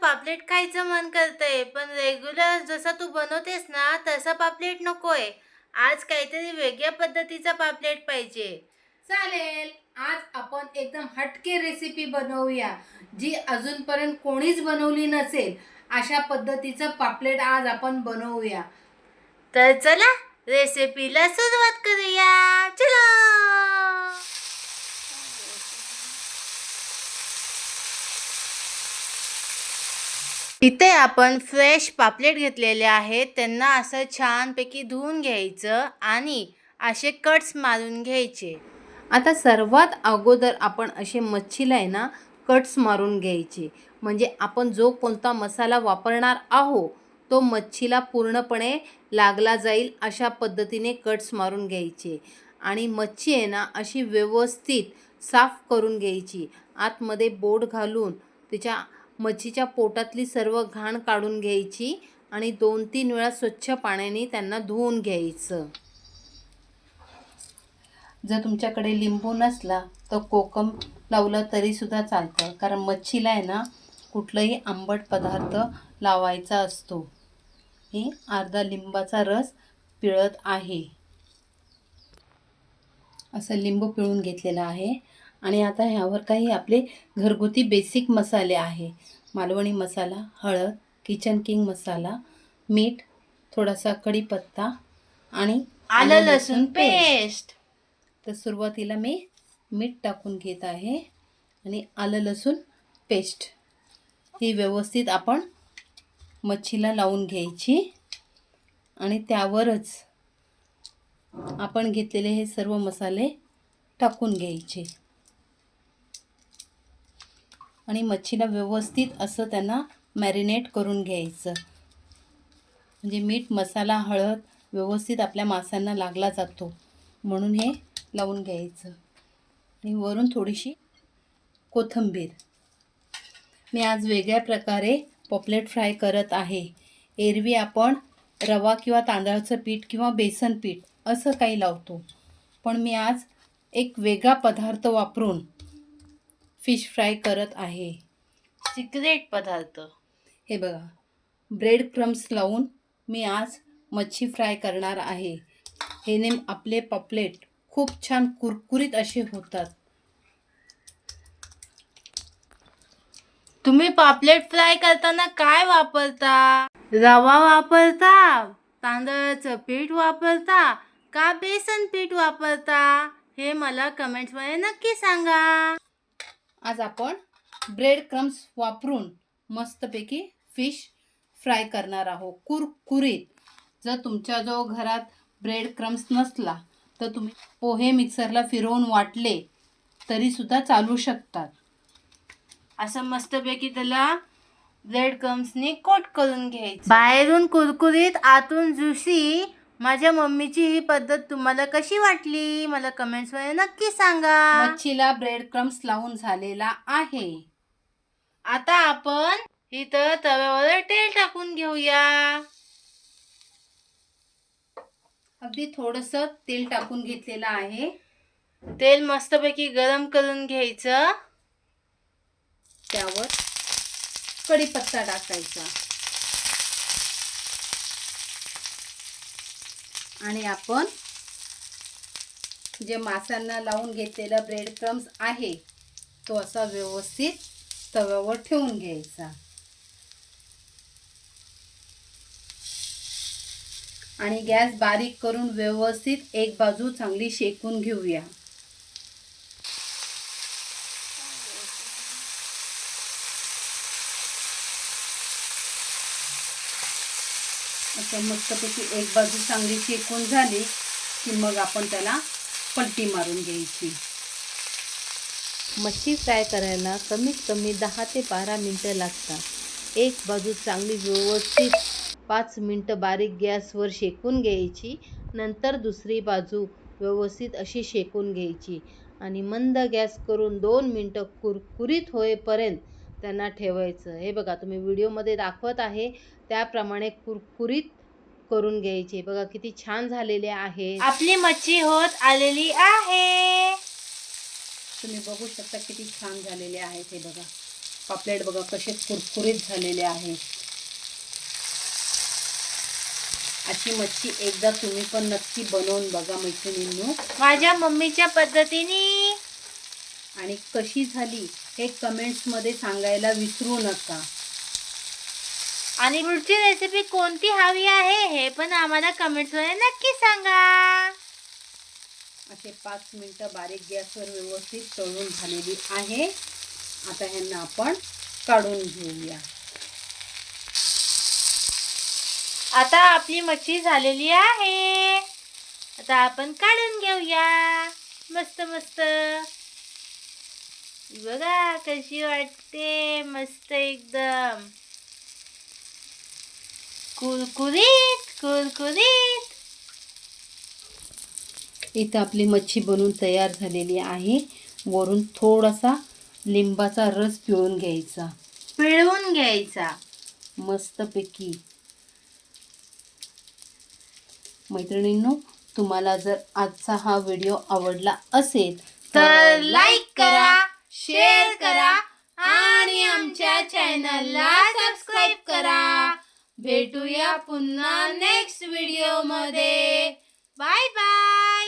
पापलेट खायचं मन करतंय, पण रेग्युलर जसं तू बनवतेस ना, तसा पापलेट नकोय. आज काहीतरी वेगळ्या पद्धतीचा पापलेट पाहिजे. चालेल. आज आपण एकदम हटके रेसिपी बनवूया, जी अजूनपर्यंत कोणीच बनवली नसेल. अशा पद्धतीचं पापलेट आज आपण बनवूया. तर चला रेसिपीला सुरुवात करूया. चलो. इथे आपण फ्रेश पापलेट घेतलेले आहेत. त्यांना असं छानपैकी धुवून घ्यायचं आणि असे कट्स मारून घ्यायचे. आता सर्वात अगोदर आपण असे मच्छीला आहे ना कट्स मारून घ्यायचे, म्हणजे आपण जो कोणता मसाला वापरणार आहोत तो मच्छीला पूर्णपणे लागला जाईल अशा पद्धतीने कट्स मारून घ्यायचे. आणि मच्छी आहे ना अशी व्यवस्थित साफ करून घ्यायची. आतमध्ये बोट घालून तिच्या मच्छीच्या पोटातली सर्व घाण काढून घ्यायची आणि 2-3 वेळा स्वच्छ पाण्याने त्यांना धुवून घ्यायचं. जर तुमच्याकडे लिंबू नसला तर कोकम लावलं तरीसुद्धा चालतं, कारण मच्छीला आहे ना कुठलाही आंबट पदार्थ लावायचा असतो. हे अर्धा लिंबाचा रस पिळत आहे. असं लिंबू पिळून घेतलेला आहे. आणि आता ह्यावर काही आपले घरगुती बेसिक मसाले आहे. मालवणी मसाला, हळद, किचन किंग मसाला, मीठ, थोडासा कढीपत्ता आणि आलं लसूण पेस्ट. तर सुरुवातीला मी मीठ टाकून घेत आहे आणि आलं लसूण पेस्ट ही व्यवस्थित आपण मच्छीला लावून घ्यायची. आणि त्यावरच आपण घेतलेले हे सर्व मसाले टाकून घ्यायचे आणि मच्छीला व्यवस्थित असं त्यांना मॅरिनेट करून घ्यायचं, म्हणजे मीठ, मसाला, हळद व्यवस्थित आपल्या माशांना लागला जातो म्हणून हे लावून घ्यायचं. आणि वरून थोडीशी कोथिंबीर. मी आज वेगळ्या प्रकारे पॉपलेट फ्राय करत आहे. एरवी आपण रवा किंवा तांदळाचं पीठ किंवा बेसन पीठ असं काही लावतो, पण मी आज एक वेगळा पदार्थ वापरून फिश फ्राय करत आहे. सिक्रेट पदार्थ. हे बघा, ब्रेड क्रम्स लावून मी आज मच्छी फ्राय करणार आहे. ह्याने आपले पॉपलेट खूप छान कुरकुरीत असे होतात. तुम्ही पापलेट फ्राय करताना काय वापरता? रवा वापरता, तांदळाचं पीठ वापरता का बेसन पीठ वापरता? हे मला कमेंट्समध्ये नक्की सांगा. आज आपण ब्रेड क्रम्स वापरून मस्तपैकी फिश फ्राय करणार आहोत, कुरकुरीत. जर तुमच्या घरात ब्रेड क्रम्स नसला तर तुम्ही पोहे मिक्सरला फिरवून वाटले तरीसुद्धा चालू शकतात. असं मस्तपैकी त्याला ब्रेड क्रम्सनी कोट करून घ्यायचं. बाहेरून कुरकुरीत आतून ज्युसी. माझ्या मम्मीची ही पद्धत तुम्हाला कशी वाटली मला कमेंट्समध्ये नक्की सांगा. मच्छीला ब्रेड क्रम्स लावून झालेला आहे. आता आपण इथं तव्यावर तेल टाकून घेऊया. अगदी थोडंसं तेल टाकून घेतलेलं आहे. तेल मस्तपैकी गरम करून घ्यायचं. त्यावर कढीपत्ता टाकायचा आणि आपण जे माशांना लावून घेतलेला ब्रेड क्रम्स आहे तो असा व्यवस्थित तव्यावर ठेवून घ्यायचा आणि गॅस बारीक करून व्यवस्थित एक बाजू चांगली शेकून घेऊया. असं मस्तपैकी एक बाजू चांगली शेकून झाली की मग आपण त्याला पलटी मारून घ्यायची. मच्छी फ्राय करायला कमीत कमी 10 ते 12 मिनटं लागतात. एक बाजू चांगली व्यवस्थित 5 मिनटं बारीक गॅसवर शेकून घ्यायची. नंतर दुसरी बाजू व्यवस्थित अशी शेकून घ्यायची आणि मंद गॅस करून 2 मिनटं कुरकुरीत होईपर्यंत त्यांना ठेवायचं. हे बघा, तुम्ही व्हिडिओमध्ये दाखवत आहे त्याप्रमाणे कुरकुरीत करून घ्यायचे. बघा किती छान झालेले आहे. आपली मच्छी होत आलेली आहे. तुम्ही बघू शकता किती छान झालेले आहेत. हे बघा, पापलेट बघा कसे कुरकुरीत झालेले आहेत. अशी मच्छी एकदा तुम्ही पण नक्की बनवून बघा मैत्रिणींनो, माझ्या मम्मीच्या पद्धतीने. आणि कशी झाली हे कमेंट्समध्ये सांगायला विसरू नका. आणि पुढची रेसिपी कोणती हवी आहे हे पण आम्हाला कमेंट्समध्ये नक्की सांगा. असे 5 मिनिटं बारीक गॅसवर व्यवस्थित तळून झालेली आहे. आता ह्यांना आपण काढून घेऊया. आता आपली मच्छी झालेली आहे. आता आपण काढून घेऊया. मस्त मस्त बघा कशी वाटते. मस्त एकदम कुरकुरीत कुरकुरीत. इथं आपली मच्छी बनवून तयार झालेली आहे. वरून थोडासा लिंबाचा रस पिळून घ्यायचा. पिळवून घ्यायचा मस्तपैकी. मैत्रिणींनो, तुम्हाला जर आजचा हा व्हिडिओ आवडला असेल तर लाईक करा, शेअर करा आणि आमच्या चॅनलला सबस्क्राईब करा. भेटूया पुन्हा नेक्स्ट व्हिडिओ मध्ये. Bye bye.